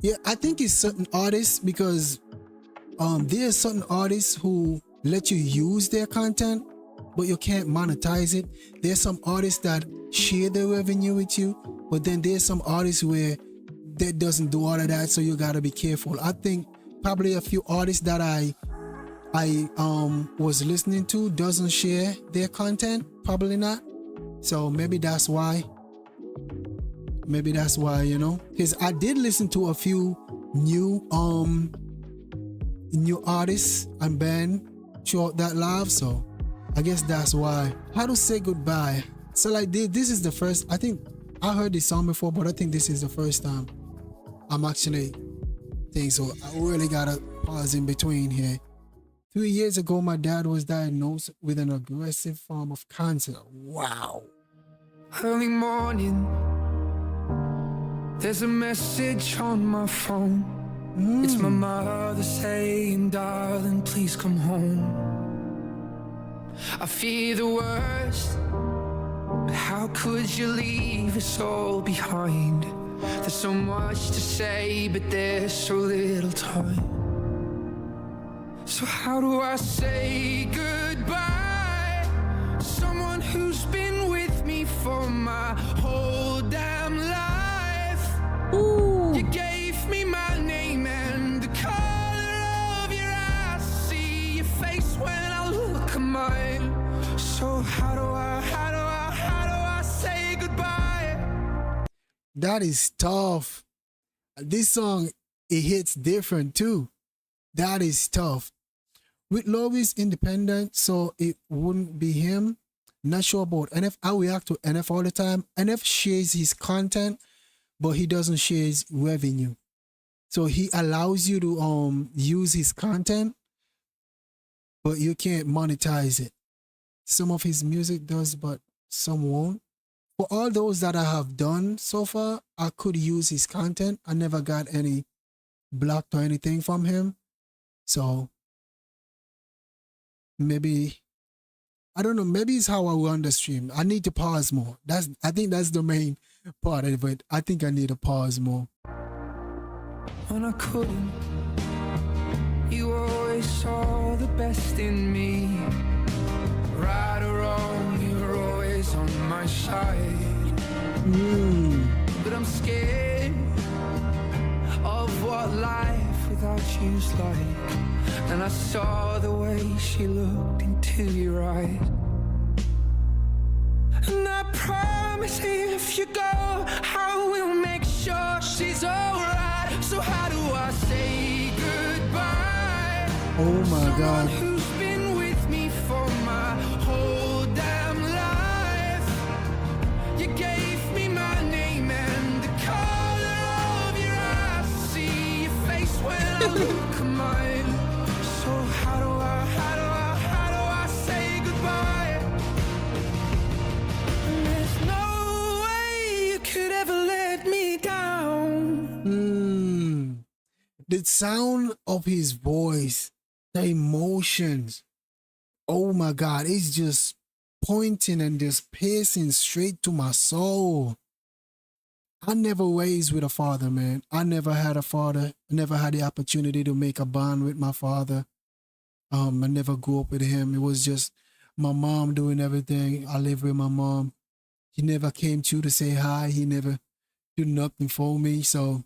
Yeah, I think it's certain artists because there are certain artists who let you use their content, but you can't monetize it. There's some artists that share their revenue with you, but then there's some artists where that doesn't do all of that, so you gotta be careful. I think probably a few artists that I was listening to doesn't share their content, probably not. So maybe that's why. Maybe that's why, you know, because I did listen to a few new artists and band throughout that live, so I guess that's why. How to say goodbye. So like this is the first, I think I heard this song before, but I think this is the first time I'm actually thinking, so I really gotta pause in between here. 3 years ago, my dad was diagnosed with an aggressive form of cancer. Wow. Early morning, there's a message on my phone. It's my mother saying, darling, please come home. I fear the worst, but how could you leave us all behind? There's so much to say, but there's so little time. So how do I say goodbye to someone who's been with me for my whole damn life? Ooh. You gave me my name and the color of your eyes. See your face when I look at mine. So how do I say goodbye? That is tough. This song, it hits different too. That is tough. With Love is independent, so it wouldn't be him. Not sure about NF. I react to NF all the time. NF shares his content, but he doesn't share his revenue. So he allows you to use his content, but you can't monetize it. Some of his music does, but some won't. For all those that I have done so far, I could use his content. I never got any blocked or anything from him. So maybe, I don't know, maybe it's how I run the stream. I need to pause more. I think that's the main part of it. I think I need to pause more. When I couldn't, you always saw the best in me. Right or wrong, you were always on my side. But I'm scared of what life without you's like. And I saw the way she looked into your eyes. And I promise if you go, I will make sure she's alright. So how do I say goodbye? Oh my God. Someone who's been with me for my whole damn life. You gave me my name and the color of your eyes. See your face when I look at mine. So how do I say goodbye? And there's no way you could ever let me down. The sound of his voice, the emotions, oh my God, it's just pointing and just piercing straight to my soul. I never raised with a father, man. I never had a father. I never had the opportunity to make a bond with my father. I never grew up with him. It was just my mom doing everything. I lived with my mom. He never came to say hi. He never did nothing for me. So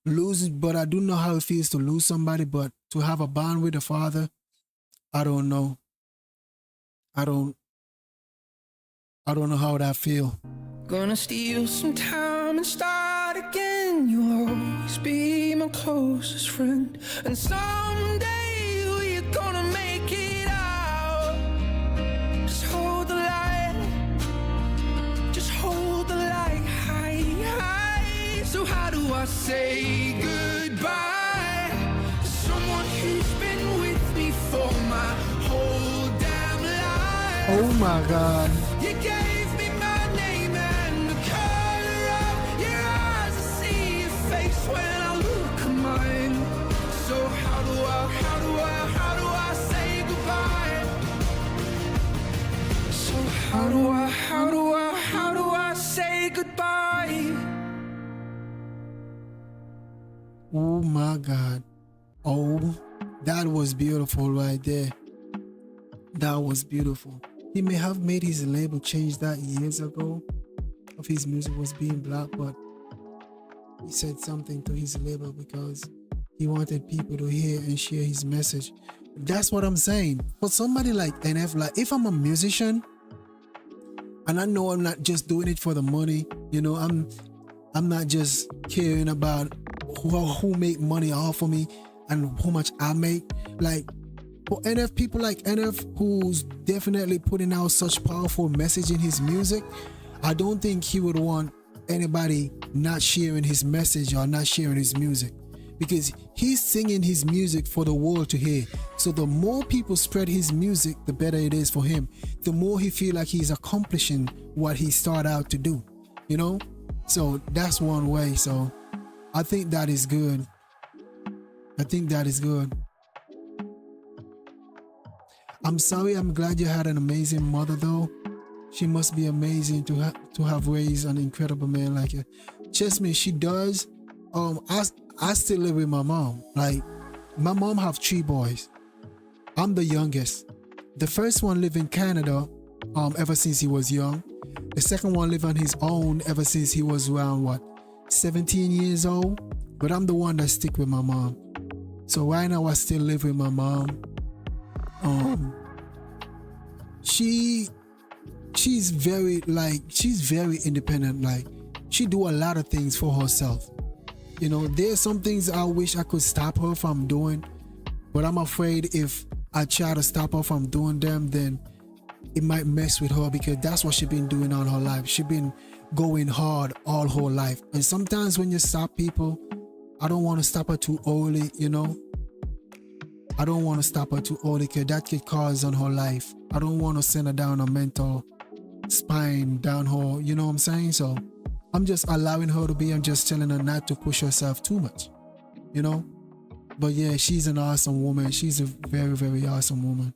losing, but I do know how it feels to lose somebody, but to have a bond with a father, I don't know. I don't know how that feel. Gonna steal some time and start again. You'll always be my closest friend. And someday we're gonna make it out. Just hold the light. Just hold the light high, high. So how do I say goodbye to someone who's been with me for my whole damn life? Oh my God. You gave me my name and the color of your eyes. I see your face when I look at mine. So how do I say goodbye? So how do I say goodbye? my God. Oh, that was beautiful right there. That was beautiful. He may have made his label change that years ago of his music was being blocked, but he said something to his label because he wanted people to hear and share his message. That's what I'm saying. For somebody like NF, like if I'm a musician and I know I'm not just doing it for the money, you know, I'm not just caring about who make money off of me and how much I make. Like for NF, people like NF who's definitely putting out such powerful message in his music, I don't think he would want anybody not sharing his message or not sharing his music, because he's singing his music for the world to hear. So the more people spread his music, the better it is for him. The more he feel like he's accomplishing what he started out to do, you know? So that's one way. So I think that is good. I think that is good. I'm sorry. I'm glad you had an amazing mother though. She must be amazing to have raised an incredible man like you. Trust me, she does. I still live with my mom. Like my mom have 3 boys. I'm the youngest. The first one live in Canada ever since he was young. The second one live on his own ever since he was around 17 years old. But I'm the one that stick with my mom. So right now I still live with my mom. She's very independent. Like she do a lot of things for herself. You know, there's some things I wish I could stop her from doing, but I'm afraid if I try to stop her from doing them, then it might mess with her, because that's what she's been doing all her life. She's been going hard all her life. And sometimes when you stop people, I don't want to stop her too early, you know. I don't want to stop her too early because that could cause on her life. I don't want to send her down a mental spine down her, you know what I'm saying? So I'm just allowing her to be. I'm just telling her not to push herself too much, you know. But yeah, she's an awesome woman. She's a very, very awesome woman.